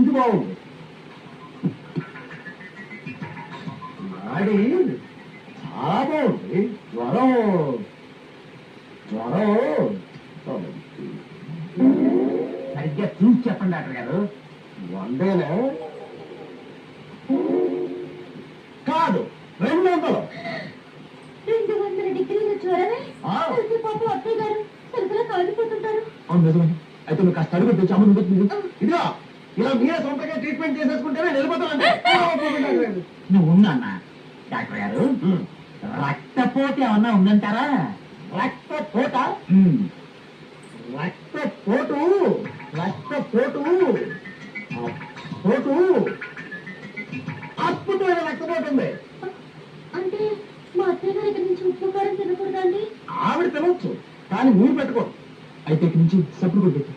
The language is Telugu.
ఇది బాగుంది. నాడి చాలా బాగుంది. జ్వరం సరిగ్గా చూసి చెప్పండి డాక్టర్ గారు. 100 కాదు 200. 200 డిగ్రీల జ్వరమే? పాపం అత్తయ్య గారు సరిగ్గా కాలిపోతుంటారు. అవును నిజమే. అయితే నువ్వు కాస్త అడుగు తెచ్చి అమ్మ నువ్వు ఇదిగా ఇలా మీరే సొంతగా ట్రీట్మెంట్ చేసేసుకుంటేనే వెళ్ళిపోతానండి. నువ్వు ఉన్నా డాక్టర్ గారు, రక్తపోటు ఏమన్నా ఉందంటారా? రక్తపోట రక్తపోటు అద్భుతమైన రక్తపోటు ఉంది. అంటే మా అత్తయ్య గారి దగ్గర నుంచి ఉప్పు కారం తినకూడదండి? ఆవిడ తినొచ్చు, కానీ మీరు పెట్టుకోండి. అయితే ఇక్కడి నుంచి సప్పుడు కొట్టి